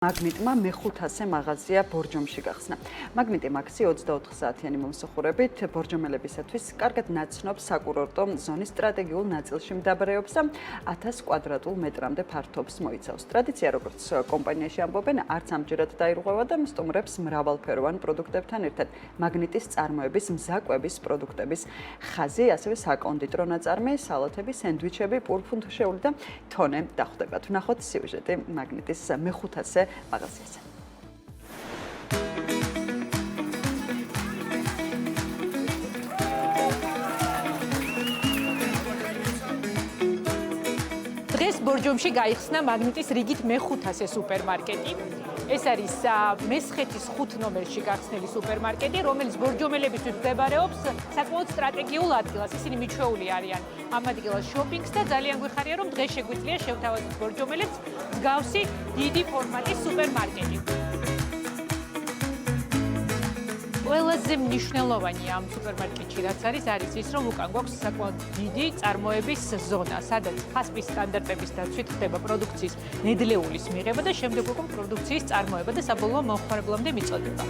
მაგნიტმა მე-500 მაღაზია ბორჯომში გახსნა. მაგნიტი მაქსი 24 საათიანი მომსახურებით ბორჯომელებისათვის კარგად ნაცნობ საკურორტო ზონის სტრატეგიულ ნაწილში მდებარეობს და 1000 კვადრატულ მეტრამდე ფართობს მოიცავს. ტრადიცია, როგორც კომპანიაში ამბობენ, არც ამჯერად დაირღვევა და სტუმრებს მრავალფეროვან პროდუქტებთან ერთად მაგნიტის წარმოების, მზაკვების პროდუქტების ხაზი, ასევე საკონდიტრო ნაწარმი, სალათები, სენდვიჩები, პურფუნთუშეული და თონე დახვდებათ. ვნახოთ სიუჟეტი მაგნიტის მე-500 მაღაზიაზე. დღეს ბორჯომში გაიხსნა მაგნიტის რიგით მე-500 სუპერმარკეტი. ეს არის მესხეთის 5 ნომერში გახსნილი სუპერმარკეტი, რომელიც ბორჯომელებისთვის მდებარეობს საკმაოდ სტრატეგიულ ადგილას. ისინი მიჩვეული არიან ამ ადგილას შოპინგს და ძალიან გვიხარია, რომ დღეს შეგვიძლია შევთავაზოთ ბორჯომელებს მსგავსი დიდი ფორმატის სუპერმარკეტი. ყველაზე მნიშვნელოვანი ამ სუპერმარკეტში რაც არის ის, რომ უკან გვაქვს საკმაოდ დიდი წარმოების ზონა, სადაც ფასპის სტანდარტების დაცვით ხდება პროდუქციის ნედლეულის მიღება და შემდეგ უკვე პროდუქციის წარმოება და საბოლოო მომხმარებლამდე მიწოდება.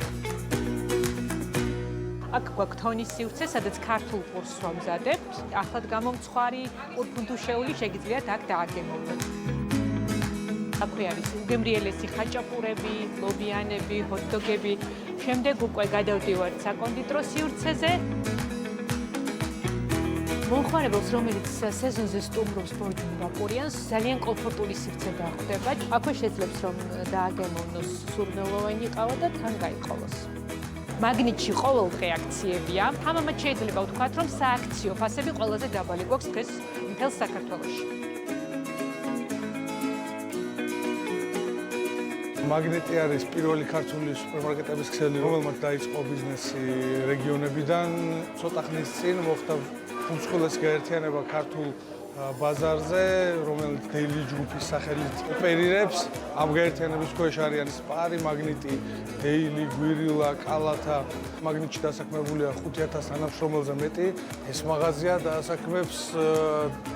აქ გვაქვს თონის სივრცე, სადაც ქართულ პურს ვამზადებთ. ახლად გამომცხვარი პურფუნთუშეული შეგიძლიათ აქ დააგემოვნოთ. აქვე არის უგემრიელესი ხაჭაპურები, ლობიანები, ჰოტდოგები. შემდეგ უკვე გადავდივართ საკონდიტრო სივრცეზე. მომხმარებელს, რომელიც სეზონზე სტუმრობს ბორჯომი ვაპორიანს, ძალიან კომფორტული სივრცე დახვდება. აქვე შეძლებს რომ დააგემოვნოს სურნელოვანი ყავა და თან გაიყოლოს. მაგნიტში ყოველდღე აქციებია. ამამაც შეიძლება ვთქვათ, რომ სააქციო ფასები ყველაზე დაბალი გვაქვს დღეს მთელ საქართველოში. მაგნიტი არის პირველი ქართული სუპერმარკეტების ქსელი, რომელმაც დაიწყო ბიზნესი რეგიონებიდან. ცოტა ხნის წინ მოხდა უმსხვილესი გაერთიანება ქართულ ბაზარზე, რომელიც დეილი ჯგუფის სახელით ოპერირებს. ამ გაერთიანების ქვეშ არიან სპარი, მაგნიტი, დეილი, გვირილა, კალათა. მაგნიტში დასაქმებულია 5000 თანამშრომელზე მეტი. ეს მაღაზია დაასაქმებს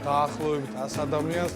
დაახლოებით 100 ადამიანს.